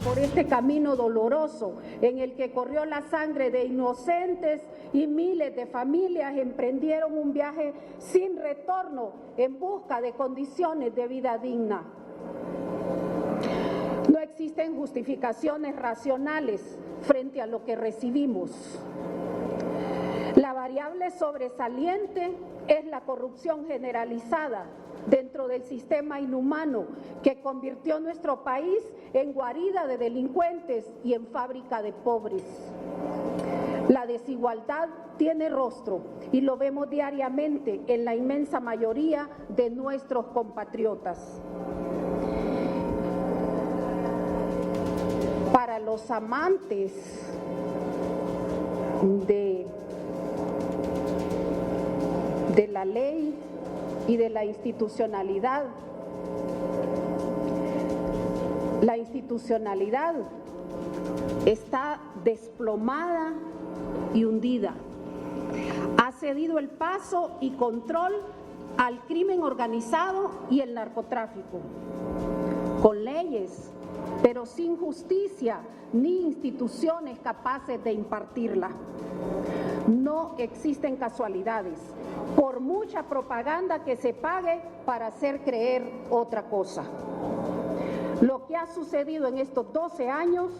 por este camino doloroso en el que corrió la sangre de inocentes y miles de familias emprendieron un viaje sin retorno en busca de condiciones de vida digna. No existen justificaciones racionales frente a lo que recibimos. La variable sobresaliente es la corrupción generalizada dentro del sistema inhumano que convirtió nuestro país en guarida de delincuentes y en fábrica de pobres. La desigualdad tiene rostro y lo vemos diariamente en la inmensa mayoría de nuestros compatriotas. Para los amantes de la ley y de la institucionalidad está desplomada y hundida. Ha cedido el paso y control al crimen organizado y el narcotráfico, con leyes, pero sin justicia ni instituciones capaces de impartirla. No existen casualidades, por mucha propaganda que se pague para hacer creer otra cosa. Lo que ha sucedido en estos 12 años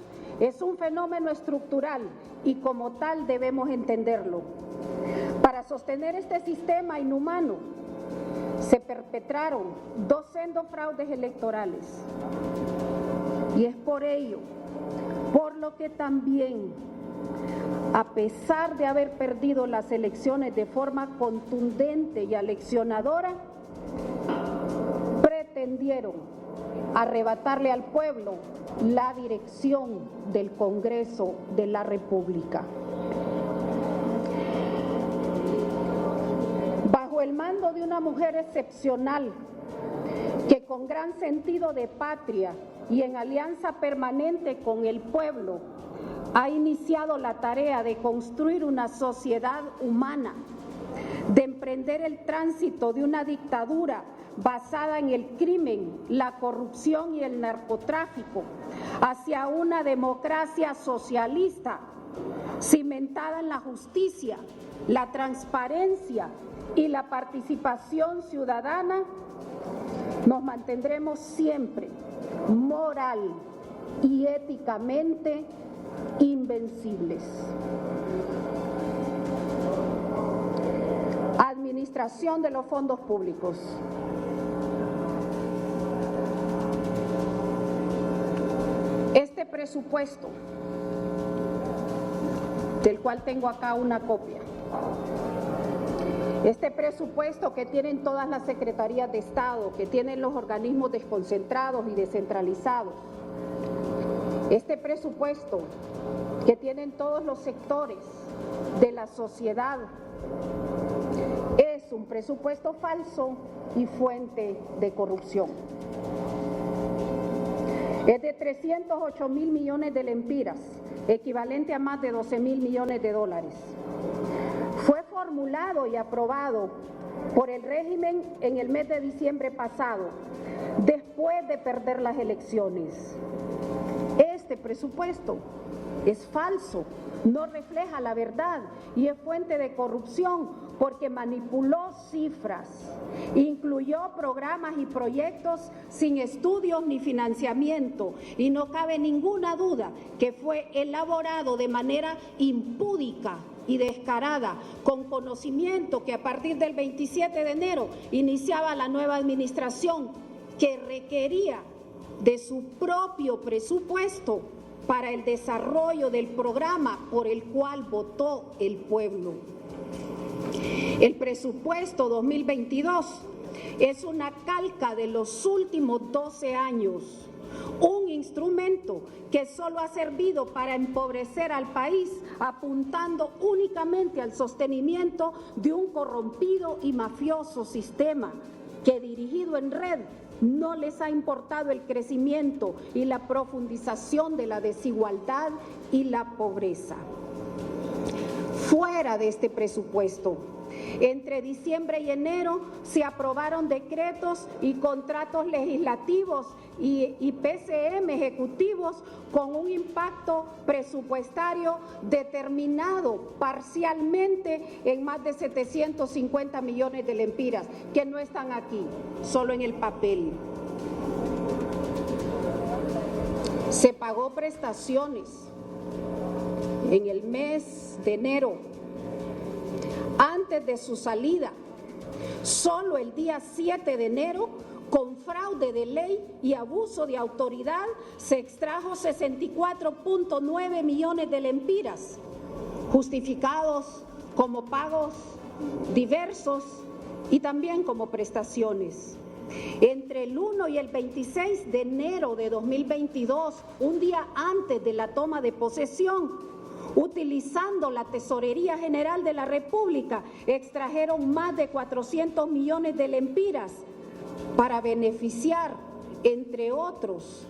es un fenómeno estructural y como tal debemos entenderlo. Para sostener este sistema inhumano se perpetraron 2 sendos fraudes electorales y es por ello, por lo que también, a pesar de haber perdido las elecciones de forma contundente y aleccionadora, pretendieron arrebatarle al pueblo la dirección del Congreso de la República. Bajo el mando de una mujer excepcional que con gran sentido de patria y en alianza permanente con el pueblo ha iniciado la tarea de construir una sociedad humana, de emprender el tránsito de una dictadura basada en el crimen, la corrupción y el narcotráfico, hacia una democracia socialista, cimentada en la justicia, la transparencia y la participación ciudadana. Nos mantendremos siempre moral y éticamente invencibles. Administración de los fondos públicos. Este presupuesto, del cual tengo acá una copia, este presupuesto que tienen todas las secretarías de Estado, que tienen los organismos desconcentrados y descentralizados, este presupuesto que tienen todos los sectores de la sociedad, es un presupuesto falso y fuente de corrupción. Es de 308.000 millones de lempiras, equivalente a más de 12.000 millones de dólares. Fue formulado y aprobado por el régimen en el mes de diciembre pasado, después de perder las elecciones. Este presupuesto es falso, no refleja la verdad y es fuente de corrupción porque manipuló cifras, incluyó programas y proyectos sin estudios ni financiamiento y no cabe ninguna duda que fue elaborado de manera impúdica y descarada, con conocimiento que a partir del 27 de enero iniciaba la nueva administración que requería de su propio presupuesto para el desarrollo del programa por el cual votó el pueblo. El presupuesto 2022 es una calca de los últimos 12 años, un instrumento que solo ha servido para empobrecer al país, apuntando únicamente al sostenimiento de un corrompido y mafioso sistema que, dirigido en red, no les ha importado el crecimiento y la profundización de la desigualdad y la pobreza. Fuera de este presupuesto Entre diciembre y enero se aprobaron decretos y contratos legislativos y PCM ejecutivos con un impacto presupuestario determinado parcialmente en más de 750 millones de lempiras, que no están aquí, solo en el papel. Se pagó prestaciones en el mes de enero, antes de su salida. Solo el día 7 de enero, con fraude de ley y abuso de autoridad, se extrajo 64.9 millones de lempiras, justificados como pagos diversos y también como prestaciones. Entre el 1 y el 26 de enero de 2022, un día antes de la toma de posesión, utilizando la Tesorería General de la República, extrajeron más de 400 millones de lempiras para beneficiar, entre otros,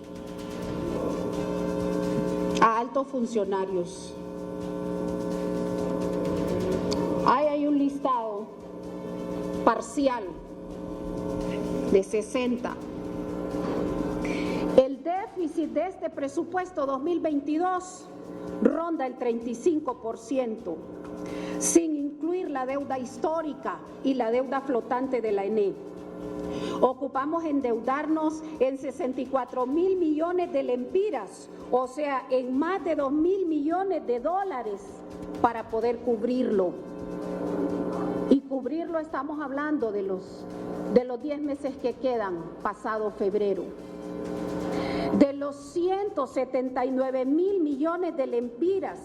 a altos funcionarios. Ahí hay un listado parcial de 60. El déficit de este presupuesto 2022 ronda el 35%, sin incluir la deuda histórica y la deuda flotante de la ENE. Ocupamos endeudarnos en 64.000 millones de lempiras, o sea, en más de 2.000 millones de dólares para poder cubrirlo. Y cubrirlo estamos hablando de los 10 meses que quedan, pasado febrero. De los 179.000 millones de lempiras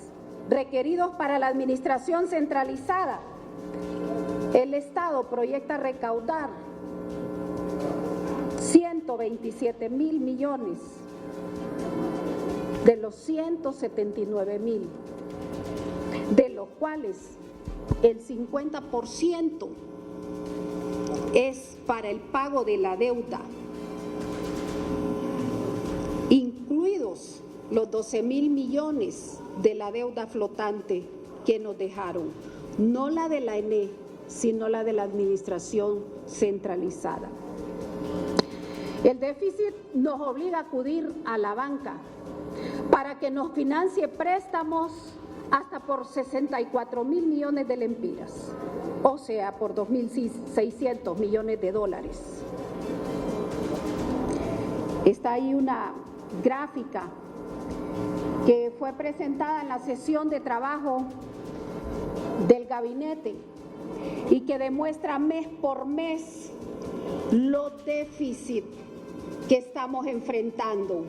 requeridos para la administración centralizada, el Estado proyecta recaudar 127.000 millones de los 179.000, de los cuales el 50% es para el pago de la deuda, incluidos los 12.000 millones de la deuda flotante que nos dejaron, no la de la ENE, sino la de la administración centralizada. El déficit nos obliga a acudir a la banca para que nos financie préstamos hasta por 64.000 millones de lempiras, o sea, por 2.600 millones de dólares. Está ahí una gráfica que fue presentada en la sesión de trabajo del gabinete y que demuestra mes por mes los déficits que estamos enfrentando.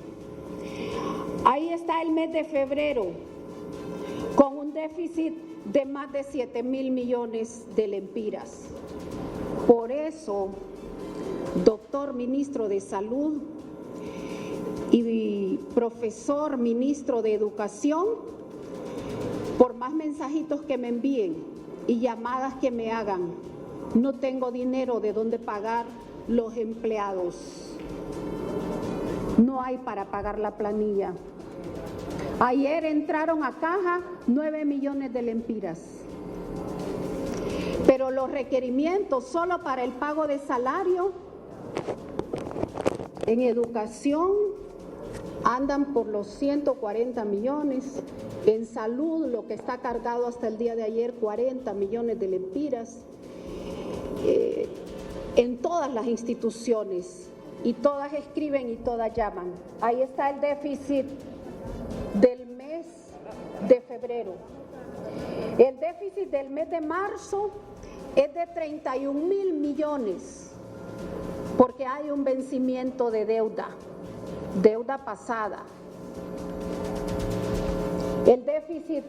Ahí está el mes de febrero con un déficit de más de 7.000 millones de lempiras. Por eso, doctor ministro de Salud y profesor ministro de Educación, por más mensajitos que me envíen y llamadas que me hagan, no tengo dinero de dónde pagar los empleados. No hay para pagar la planilla. Ayer entraron a caja 9 millones de lempiras. Pero los requerimientos solo para el pago de salario en educación andan por los 140 millones, en salud lo que está cargado hasta el día de ayer 40 millones de lempiras, en todas las instituciones, y todas escriben y todas llaman. Ahí está el déficit del mes de febrero. El déficit del mes de marzo es de 31.000 millones, porque hay un vencimiento de deuda pasada. El déficit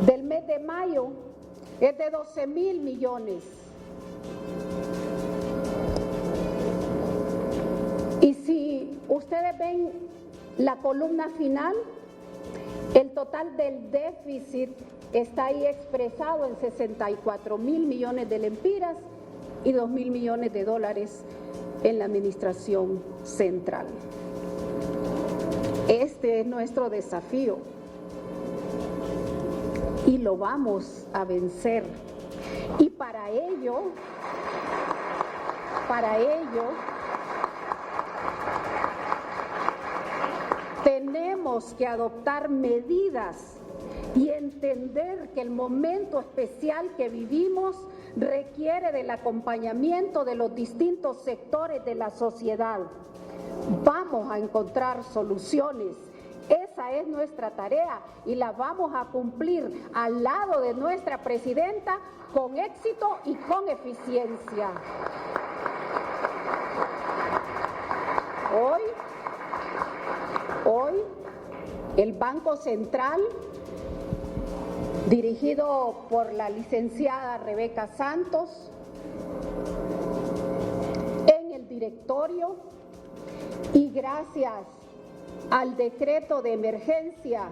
del mes de mayo es de 12.000 millones. Y si ustedes ven la columna final, el total del déficit está ahí expresado en 64.000 millones de lempiras y 2.000 millones de dólares en la administración central. Este es nuestro desafío y lo vamos a vencer. Y para ello, tenemos que adoptar medidas y entender que el momento especial que vivimos requiere del acompañamiento de los distintos sectores de la sociedad. Vamos a encontrar soluciones. Esa es nuestra tarea y la vamos a cumplir al lado de nuestra presidenta con éxito y con eficiencia. Hoy, el Banco Central, dirigido por la licenciada Rebeca Santos, en el directorio y gracias al decreto de emergencia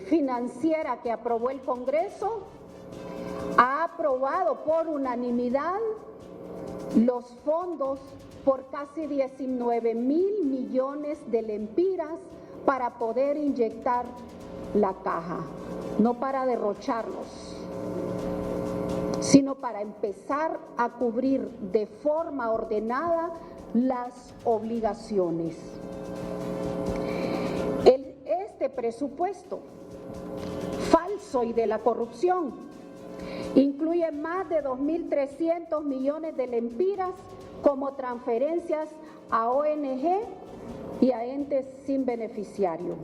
financiera que aprobó el Congreso, ha aprobado por unanimidad los fondos por casi 19,000 millones de lempiras para poder inyectar la caja, no para derrocharlos, sino para empezar a cubrir de forma ordenada las obligaciones. Este presupuesto falso y de la corrupción incluye más de 2.300 millones de lempiras como transferencias a ONG y a entes sin beneficiario.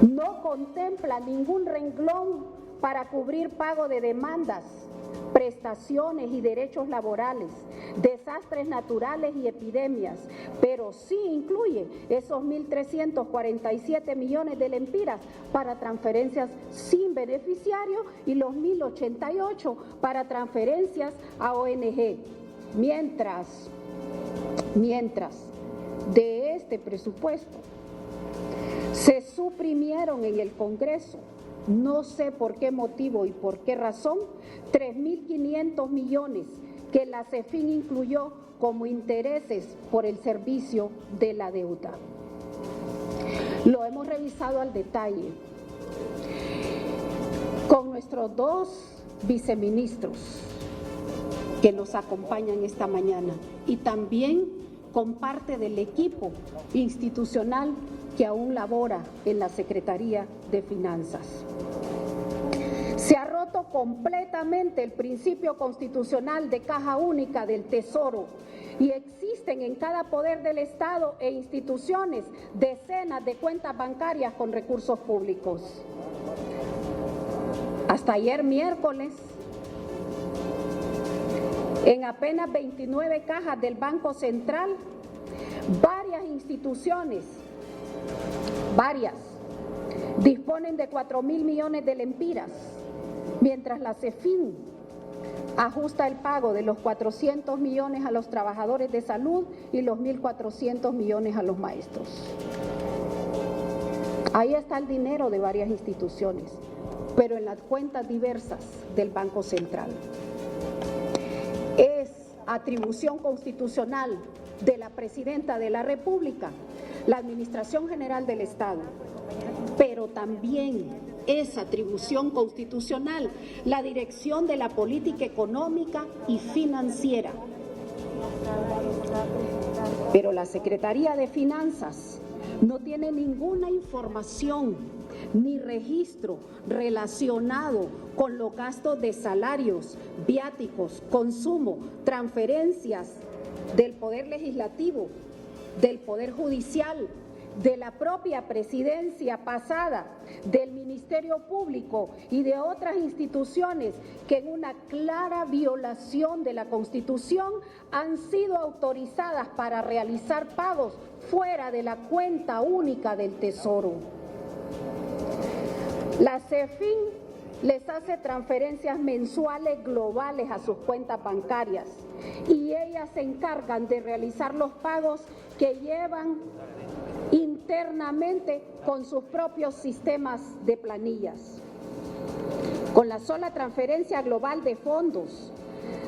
No contempla ningún renglón para cubrir pago de demandas, prestaciones y derechos laborales, desastres naturales y epidemias, pero sí incluye esos 1.347 millones de lempiras para transferencias sin beneficiario y los 1.088 para transferencias a ONG. Mientras de este presupuesto se suprimieron en el Congreso, no sé por qué motivo y por qué razón, 3.500 millones que la CEFIN incluyó como intereses por el servicio de la deuda. Lo hemos revisado al detalle con nuestros dos viceministros que nos acompañan esta mañana y también con parte del equipo institucional que aún labora en la Secretaría de Finanzas. Se ha roto completamente el principio constitucional de caja única del Tesoro y existen en cada poder del Estado e instituciones decenas de cuentas bancarias con recursos públicos. Hasta ayer miércoles, en apenas 29 cajas del Banco Central, varias instituciones disponen de 4.000 millones de lempiras, mientras la CEFIN ajusta el pago de los 400 millones a los trabajadores de salud y los 1.400 millones a los maestros. Ahí está el dinero de varias instituciones, pero en las cuentas diversas del Banco Central. Es atribución constitucional de la Presidenta de la República, la Administración General del Estado, pero también es atribución constitucional la dirección de la política económica y financiera. Pero la Secretaría de Finanzas no tiene ninguna información ni registro relacionado con los gastos de salarios, viáticos, consumo, transferencias del Poder Legislativo, del Poder Judicial, de la propia presidencia pasada, del Ministerio Público y de otras instituciones que en una clara violación de la Constitución han sido autorizadas para realizar pagos fuera de la cuenta única del Tesoro. La CEFIN les hace transferencias mensuales globales a sus cuentas bancarias y ellas se encargan de realizar los pagos que llevan internamente con sus propios sistemas de planillas. Con la sola transferencia global de fondos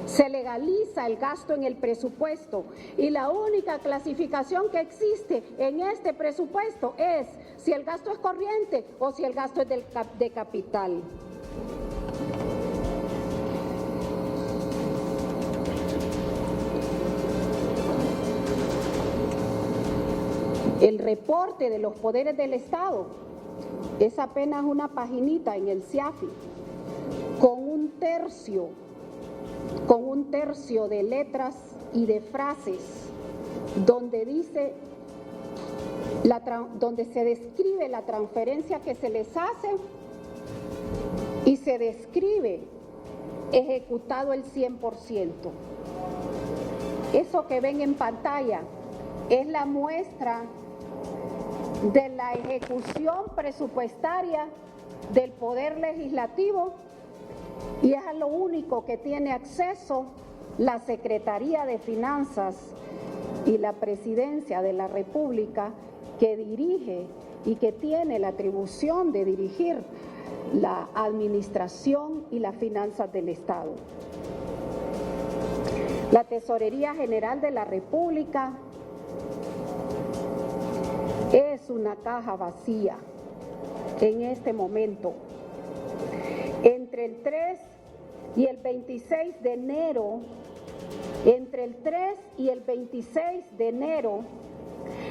se legaliza el gasto en el presupuesto y la única clasificación que existe en este presupuesto es si el gasto es corriente o si el gasto es de capital. El reporte de los poderes del Estado es apenas una paginita en el CIAFI, con un tercio de letras y de frases donde dice, donde se describe la transferencia que se les hace y se describe ejecutado el 100%. Eso que ven en pantalla es la muestra de la ejecución presupuestaria del Poder Legislativo y es a lo único que tiene acceso la Secretaría de Finanzas y la Presidencia de la República, que dirige y que tiene la atribución de dirigir la administración y las finanzas del Estado. La Tesorería General de la República es una caja vacía en este momento. Entre el 3 y el 26 de enero,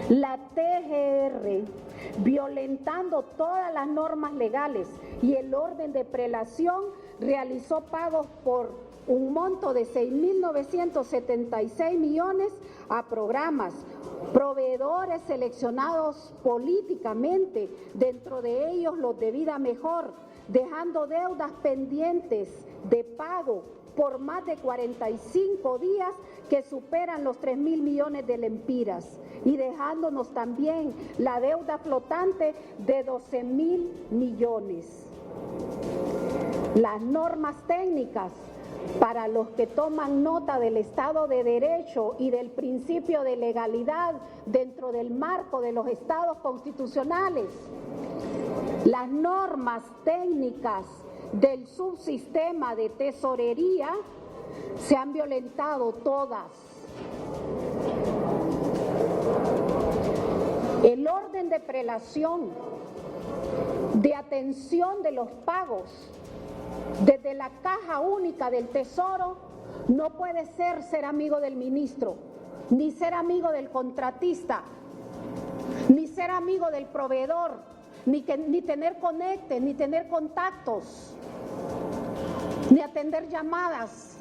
la TGR, violentando todas las normas legales y el orden de prelación, realizó pagos por un monto de 6.976 millones a programas, proveedores seleccionados políticamente, dentro de ellos los de Vida Mejor, dejando deudas pendientes de pago por más de 45 días que superan los 3.000 millones de lempiras y dejándonos también la deuda flotante de 12.000 millones. Las normas técnicas para los que toman nota del Estado de Derecho y del principio de legalidad dentro del marco de los estados constitucionales. Las normas técnicas del subsistema de tesorería se han violentado todas. El orden de prelación, de atención de los pagos desde la Caja Única del Tesoro no puede ser amigo del ministro, ni ser amigo del contratista, ni ser amigo del proveedor, ni tener conectes, ni tener contactos, ni atender llamadas.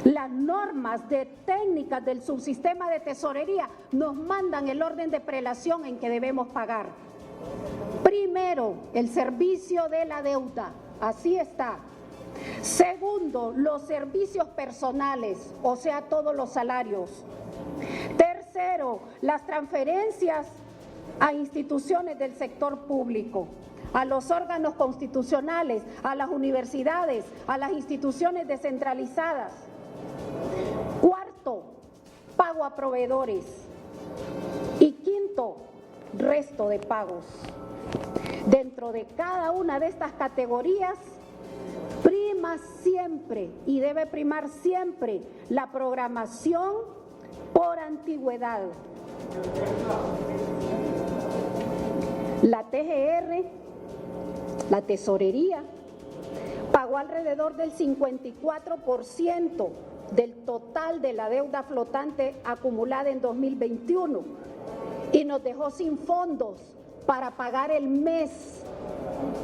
Las normas técnicas del subsistema de tesorería nos mandan el orden de prelación en que debemos pagar. Primero, el servicio de la deuda, así está. Segundo, los servicios personales, o sea, todos los salarios. Tercero, las transferencias a instituciones del sector público, a los órganos constitucionales, a las universidades, a las instituciones descentralizadas. Cuarto, pago a proveedores. Y quinto, resto de pagos. Dentro de cada una de estas categorías, prima siempre y debe primar siempre la programación por antigüedad. La TGR, la tesorería, pagó alrededor del 54% del total de la deuda flotante acumulada en 2021 y nos dejó sin fondos para pagar el mes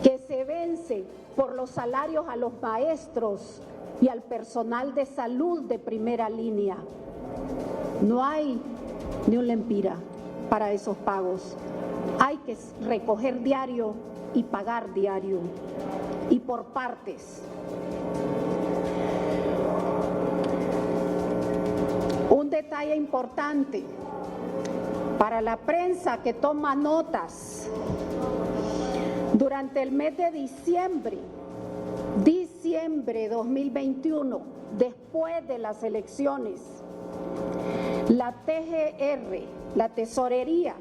que se vence por los salarios a los maestros y al personal de salud de primera línea. No hay ni un lempira para esos pagos. Hay que recoger diario y pagar diario y por partes. Un detalle importante para la prensa que toma notas. Durante el mes de diciembre 2021, después de las elecciones, la TGR, la tesorería,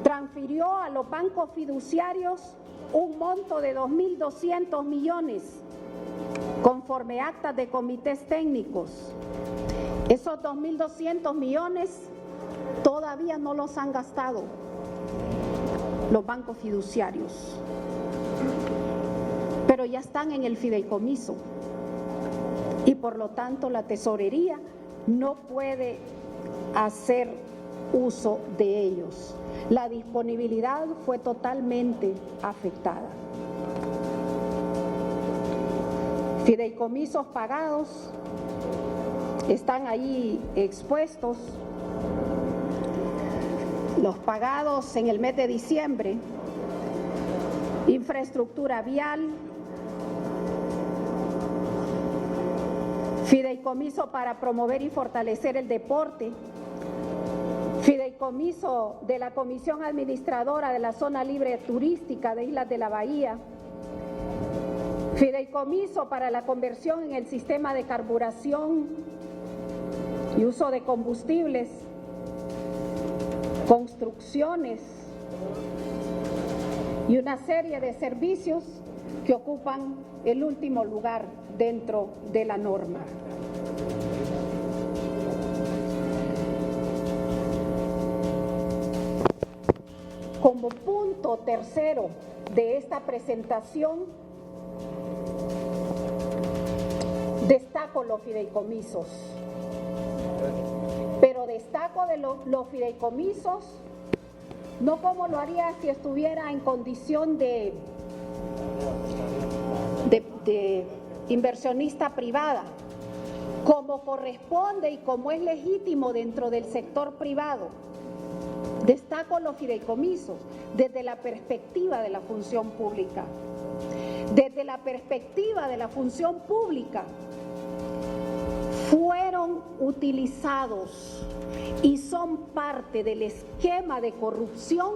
transfirió a los bancos fiduciarios un monto de 2.200 millones, conforme actas de comités técnicos. Esos 2.200 millones todavía no los han gastado los bancos fiduciarios, pero ya están en el fideicomiso y por lo tanto la tesorería no puede hacer uso de ellos. la disponibilidad fue totalmente afectada. Fideicomisos pagados están ahí expuestos. Los pagados en el mes de diciembre: infraestructura vial, fideicomiso para promover y fortalecer el deporte, fideicomiso de la Comisión Administradora de la Zona Libre Turística de Islas de la Bahía, fideicomiso para la conversión en el sistema de carburación y uso de combustibles, construcciones y una serie de servicios que ocupan el último lugar dentro de la norma. Como punto tercero de esta presentación, destaco los fideicomisos, pero destaco de los fideicomisos no como lo haría si estuviera en condición de inversionista privada, como corresponde y como es legítimo dentro del sector privado. Destaco los fideicomisos desde la perspectiva de la función pública. Desde la perspectiva de la función pública, fueron utilizados y son parte del esquema de corrupción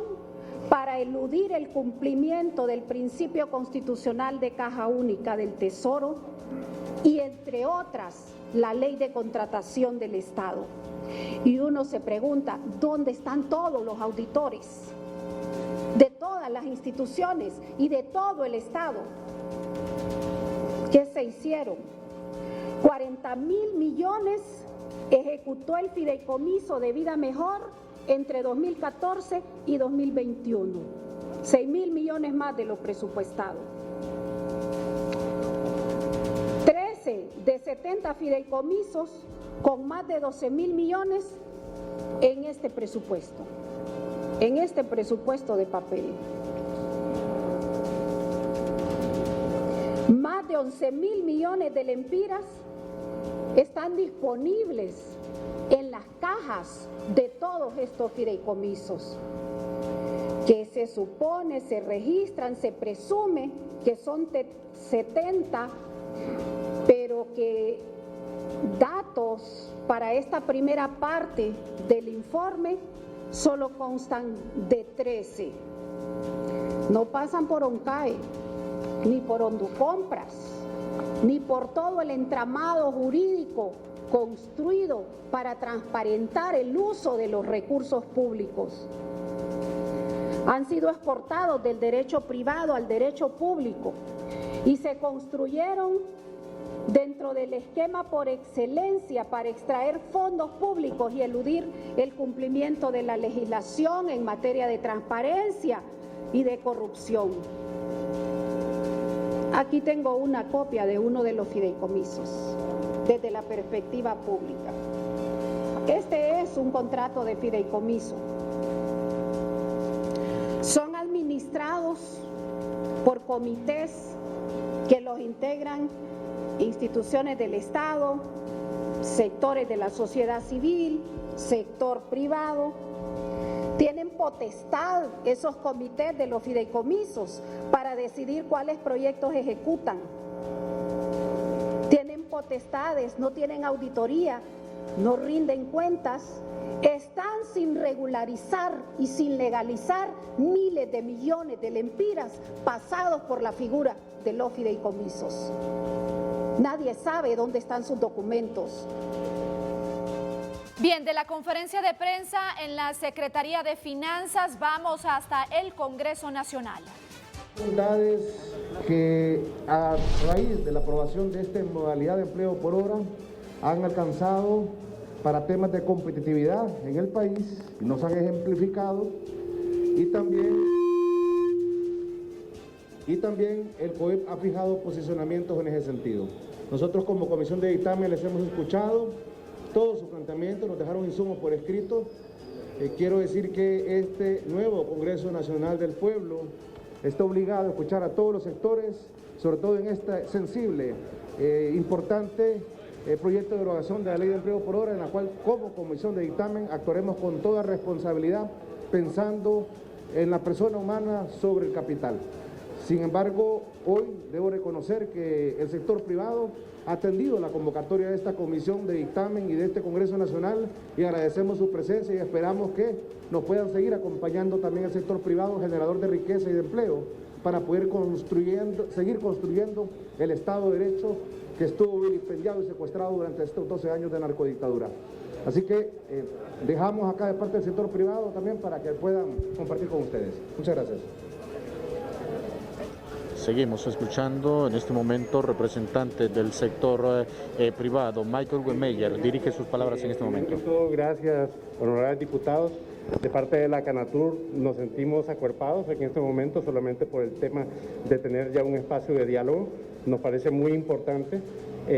para eludir el cumplimiento del principio constitucional de caja única del Tesoro y, entre otras, la ley de contratación del Estado. Y uno se pregunta, ¿dónde están todos los auditores de todas las instituciones y de todo el Estado? ¿Qué se hicieron? 40.000 millones ejecutó el fideicomiso de Vida Mejor entre 2014 y 2021. 6.000 millones más de lo presupuestado. 13 de 70 fideicomisos con más de 12.000 millones en este presupuesto de papel. Más de 11.000 millones de lempiras están disponibles en las cajas de todos estos fideicomisos, que se supone, se registran, se presume que son 70, pero que datos para esta primera parte del informe solo constan de 13. No pasan por ONCAE, ni por Honducompras, ni por todo el entramado jurídico construido para transparentar el uso de los recursos públicos. Han sido exportados del derecho privado al derecho público y se construyeron dentro del esquema por excelencia para extraer fondos públicos y eludir el cumplimiento de la legislación en materia de transparencia y de corrupción. Aquí tengo una copia de uno de los fideicomisos desde la perspectiva pública. Este es un contrato de fideicomiso. Son administrados por comités que los integran instituciones del Estado, sectores de la sociedad civil, sector privado. Tienen potestad esos comités de los fideicomisos para decidir cuáles proyectos ejecutan. Tienen potestades, no tienen auditoría, no rinden cuentas, están sin regularizar y sin legalizar miles de millones de lempiras pasados por la figura de los fideicomisos. Nadie sabe dónde están sus documentos. Bien, de la conferencia de prensa en la Secretaría de Finanzas vamos hasta el Congreso Nacional. Unidades que a raíz de la aprobación de esta modalidad de empleo por hora han alcanzado para temas de competitividad en el país y nos han ejemplificado y también el COEP ha fijado posicionamientos en ese sentido. Nosotros como comisión de dictamen les hemos escuchado todos sus planteamientos, nos dejaron insumos por escrito quiero decir que este nuevo Congreso Nacional del Pueblo está obligado a escuchar a todos los sectores, sobre todo en este sensible, importante proyecto de derogación de la Ley de Empleo por Hora, en la cual como comisión de dictamen actuaremos con toda responsabilidad, pensando en la persona humana sobre el capital. Sin embargo, hoy debo reconocer que el sector privado ha atendido la convocatoria de esta comisión de dictamen y de este Congreso Nacional, y agradecemos su presencia y esperamos que nos puedan seguir acompañando también el sector privado, generador de riqueza y de empleo, para poder seguir construyendo el Estado de Derecho que estuvo vilipendiado y secuestrado durante estos 12 años de narcodictadura. Así que dejamos acá de parte del sector privado también para que puedan compartir con ustedes. Muchas gracias. Seguimos escuchando en este momento representantes del sector privado. Michael Wehmeyer dirige sus palabras en este momento. Gracias, honorables diputados. De parte de la Canatur nos sentimos acuerpados en este momento solamente por el tema de tener ya un espacio de diálogo. Nos parece muy importante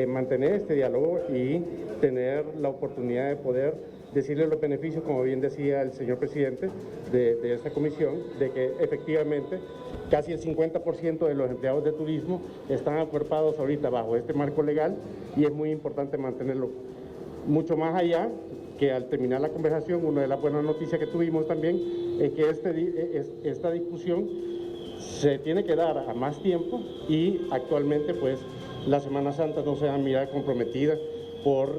mantener este diálogo y tener la oportunidad de poder decirle los beneficios, como bien decía el señor presidente de esta comisión, de que efectivamente casi el 50% de los empleados de turismo están acuerpados ahorita bajo este marco legal y es muy importante mantenerlo. Mucho más allá, que al terminar la conversación, una de las buenas noticias que tuvimos también es que esta discusión se tiene que dar a más tiempo y actualmente pues la Semana Santa no se va a mirar comprometida por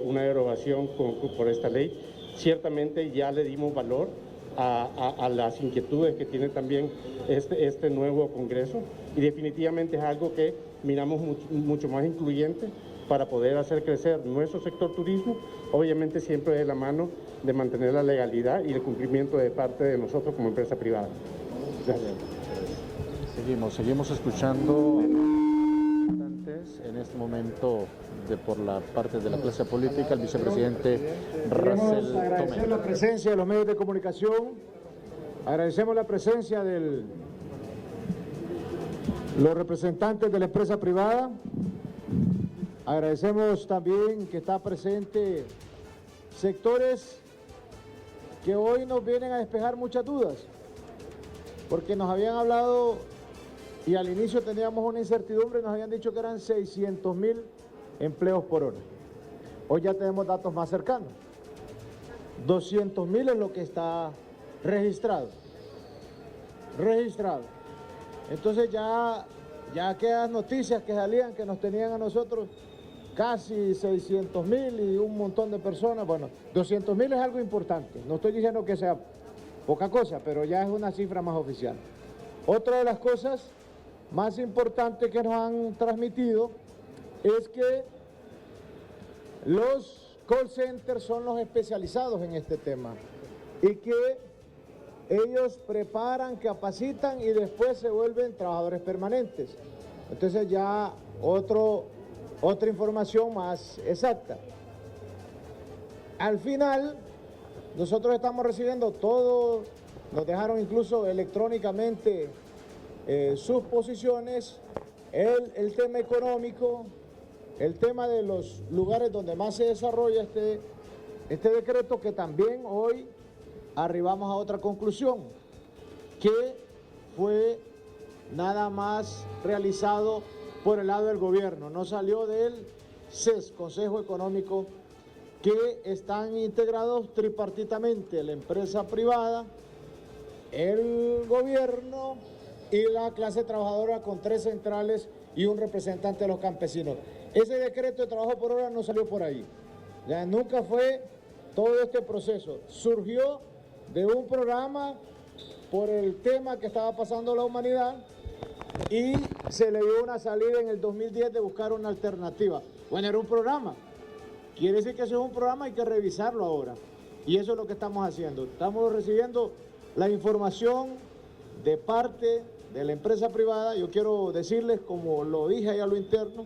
una derogación por esta ley. Ciertamente ya le dimos valor a las inquietudes que tiene también este nuevo Congreso y definitivamente es algo que miramos mucho más incluyente para poder hacer crecer nuestro sector turismo, obviamente siempre de la mano de mantener la legalidad y el cumplimiento de parte de nosotros como empresa privada. Gracias. Seguimos escuchando en este momento por la parte de la clase política, el vicepresidente Racel Tomé. Agradecer la presencia de los medios de comunicación, agradecemos la presencia de los representantes de la empresa privada, agradecemos también que está presente sectores que hoy nos vienen a despejar muchas dudas, porque nos habían hablado y al inicio teníamos una incertidumbre, nos habían dicho que eran 600.000 empleos por hora. Hoy ya tenemos datos más cercanos. 200.000 es lo que está registrado. Entonces ya aquellas noticias que salían, que nos tenían a nosotros casi 600.000 y un montón de personas, bueno, 200.000 es algo importante. No estoy diciendo que sea poca cosa, pero ya es una cifra más oficial. Otra de las cosas más importantes que nos han transmitido es que los call centers son los especializados en este tema y que ellos preparan, capacitan y después se vuelven trabajadores permanentes. Entonces ya otra información más exacta. Al final, nosotros estamos recibiendo todo, nos dejaron incluso electrónicamente sus posiciones, el tema económico, el tema de los lugares donde más se desarrolla este decreto, que también hoy arribamos a otra conclusión, que fue nada más realizado por el lado del gobierno, no salió del CES, Consejo Económico, que están integrados tripartitamente, la empresa privada, el gobierno y la clase trabajadora, con 3 centrales y un representante de los campesinos. Ese decreto de trabajo por hora no salió por ahí, ya nunca fue todo este proceso, surgió de un programa por el tema que estaba pasando la humanidad y se le dio una salida en el 2010 de buscar una alternativa. Bueno, era un programa, quiere decir que eso es un programa, hay que revisarlo ahora y eso es lo que estamos haciendo. Estamos recibiendo la información de parte de la empresa privada. Yo quiero decirles, como lo dije ahí a lo interno,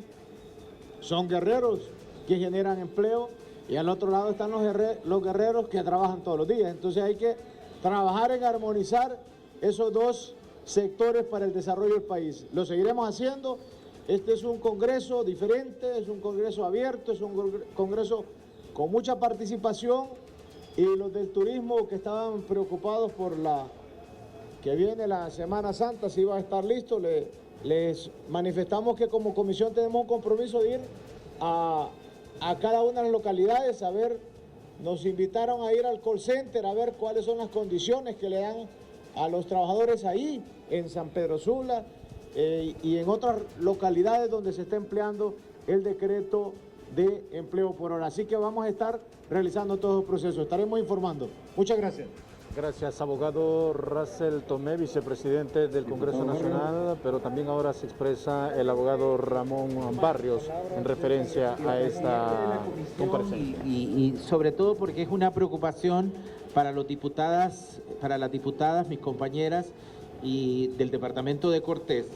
son guerreros que generan empleo y al otro lado están los guerreros que trabajan todos los días. Entonces hay que trabajar en armonizar esos dos sectores para el desarrollo del país. Lo seguiremos haciendo. Este es un congreso diferente, es un congreso abierto, es un congreso con mucha participación Y los del turismo que estaban preocupados por que viene la Semana Santa, si iba a estar listo, les manifestamos que como comisión tenemos un compromiso de ir a cada una de las localidades a ver, nos invitaron a ir al call center a ver cuáles son las condiciones que le dan a los trabajadores ahí, en San Pedro Sula y en otras localidades donde se está empleando el decreto de empleo por hora. Así que vamos a estar realizando todo el proceso, estaremos informando. Muchas gracias. Gracias, abogado Russell Tomé, vicepresidente del Congreso Nacional, pero también ahora se expresa el abogado Ramón Barrios en referencia a esta comparecencia. Y sobre todo porque es una preocupación para las diputadas, mis compañeras y del departamento de Cortés,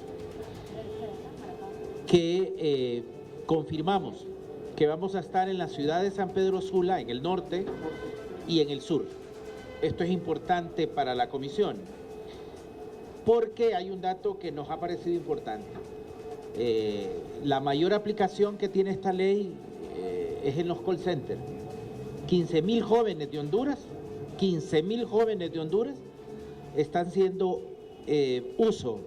que confirmamos que vamos a estar en la ciudad de San Pedro Sula, en el norte y en el sur. Esto es importante para la comisión, porque hay un dato que nos ha parecido importante. La mayor aplicación que tiene esta ley es en los call centers. 15.000 jóvenes de Honduras, 15.000 jóvenes de Honduras están haciendo uso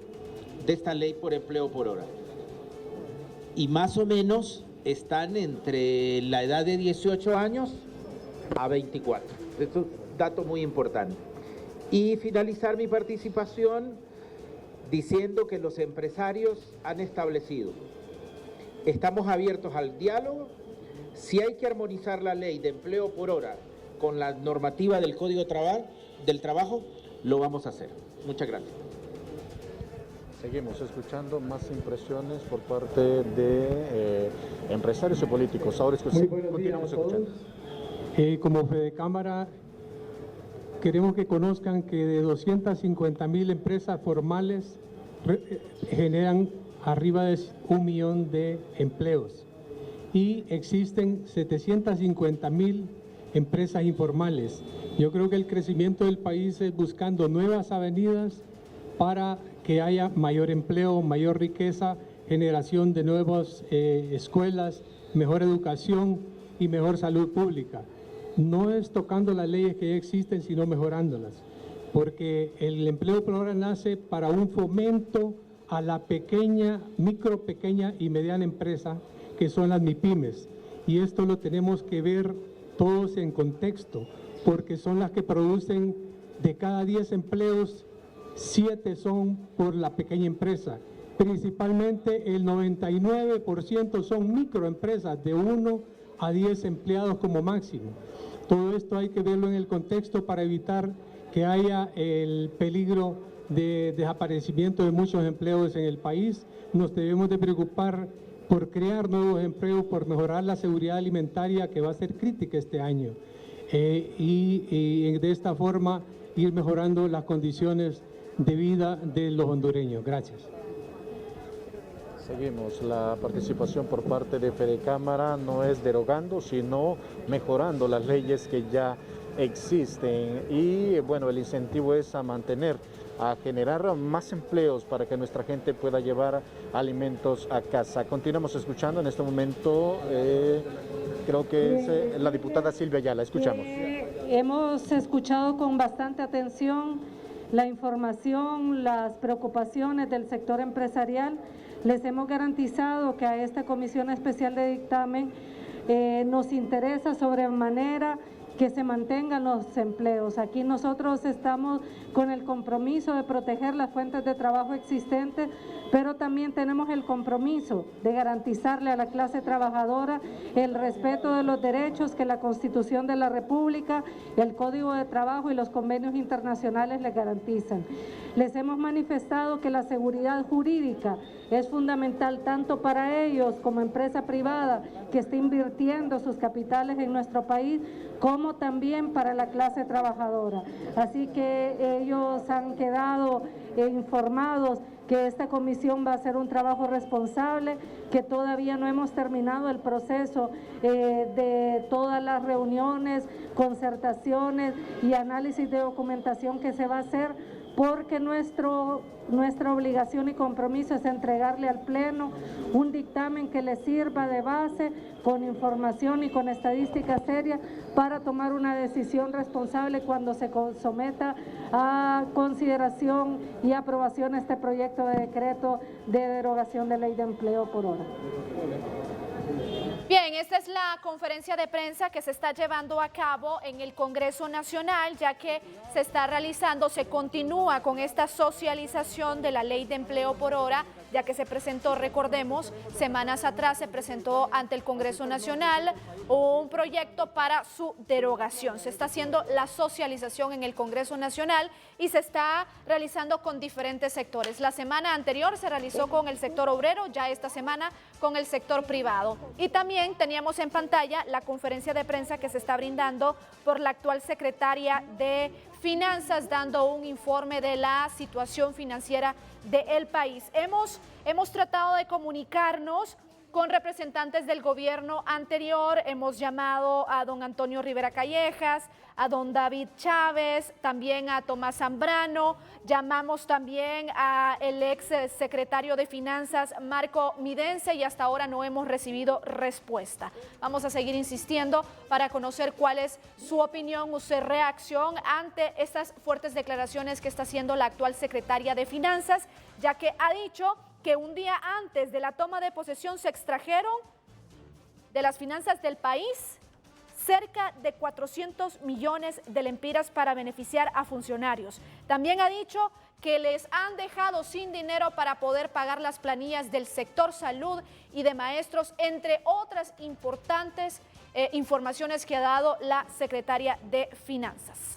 de esta ley por empleo por hora. Y más o menos están entre la edad de 18 años a 24. Esto es un dato muy importante. Y finalizar mi participación diciendo que los empresarios han establecido, estamos abiertos al diálogo. Si hay que armonizar la ley de empleo por hora con la normativa del Código del Trabajo, lo vamos a hacer. Muchas gracias. Seguimos escuchando más impresiones por parte de empresarios y políticos. Ahora continuamos escuchando. Como Fedecámara, queremos que conozcan que de 250.000 empresas formales generan arriba de 1 millón de empleos y existen 750.000 empresas informales. Yo creo que el crecimiento del país es buscando nuevas avenidas para que haya mayor empleo, mayor riqueza, generación de nuevas escuelas, mejor educación y mejor salud pública. No es tocando las leyes que ya existen, sino mejorándolas, porque el empleo por hora nace para un fomento a la pequeña, pequeña y mediana empresa, que son las MIPYMES. Y esto lo tenemos que ver todos en contexto, porque son las que producen de cada 10 empleos, 7 son por la pequeña empresa. Principalmente el 99% son microempresas de 1 a 10 empleados como máximo. Todo esto hay que verlo en el contexto para evitar que haya el peligro de desaparecimiento de muchos empleos en el país. Nos debemos de preocupar por crear nuevos empleos, por mejorar la seguridad alimentaria, que va a ser crítica este año, y de esta forma ir mejorando las condiciones de vida de los hondureños. Gracias. Seguimos. La participación por parte de Fedecámara no es derogando, sino mejorando las leyes que ya existen. Y bueno, el incentivo es a mantener, a generar más empleos para que nuestra gente pueda llevar alimentos a casa. Continuamos escuchando en este momento, creo que es la diputada Silvia Ayala. Escuchamos. Hemos escuchado con bastante atención la información, las preocupaciones del sector empresarial. Les hemos garantizado que a esta Comisión Especial de Dictamen nos interesa sobremanera que se mantengan los empleos. Aquí nosotros estamos con el compromiso de proteger las fuentes de trabajo existentes, pero también tenemos el compromiso de garantizarle a la clase trabajadora el respeto de los derechos que la Constitución de la República, el Código de Trabajo y los convenios internacionales les garantizan. Les hemos manifestado que la seguridad jurídica es fundamental tanto para ellos como empresa privada que está invirtiendo sus capitales en nuestro país, como también para la clase trabajadora. Así que ellos han quedado informados que esta comisión va a hacer un trabajo responsable, que todavía no hemos terminado el proceso de todas las reuniones, concertaciones y análisis de documentación que se va a hacer, porque nuestra obligación y compromiso es entregarle al Pleno un dictamen que le sirva de base, con información y con estadísticas serias, para tomar una decisión responsable cuando se someta a consideración y aprobación este proyecto de decreto de derogación de ley de empleo por hora. Bien, esta es la conferencia de prensa que se está llevando a cabo en el Congreso Nacional, ya que se continúa con esta socialización de la ley de empleo por hora, ya que se presentó, recordemos, semanas atrás se presentó ante el Congreso Nacional un proyecto para su derogación. Se está haciendo la socialización en el Congreso Nacional y se está realizando con diferentes sectores. La semana anterior se realizó con el sector obrero, ya esta semana con el sector privado. Y también teníamos en pantalla la conferencia de prensa que se está brindando por la actual secretaria de Finanzas, dando un informe de la situación financiera del país. Hemos tratado de comunicarnos con representantes del gobierno anterior, hemos llamado a don Antonio Rivera Callejas, a don David Chávez, también a Tomás Zambrano, llamamos también al ex secretario de Finanzas, Marco Midense, y hasta ahora no hemos recibido respuesta. Vamos a seguir insistiendo para conocer cuál es su opinión, su reacción ante estas fuertes declaraciones que está haciendo la actual secretaria de Finanzas, ya que ha dicho que un día antes de la toma de posesión se extrajeron de las finanzas del país cerca de 400 millones de lempiras para beneficiar a funcionarios. También ha dicho que les han dejado sin dinero para poder pagar las planillas del sector salud y de maestros, entre otras importantes informaciones que ha dado la secretaria de Finanzas.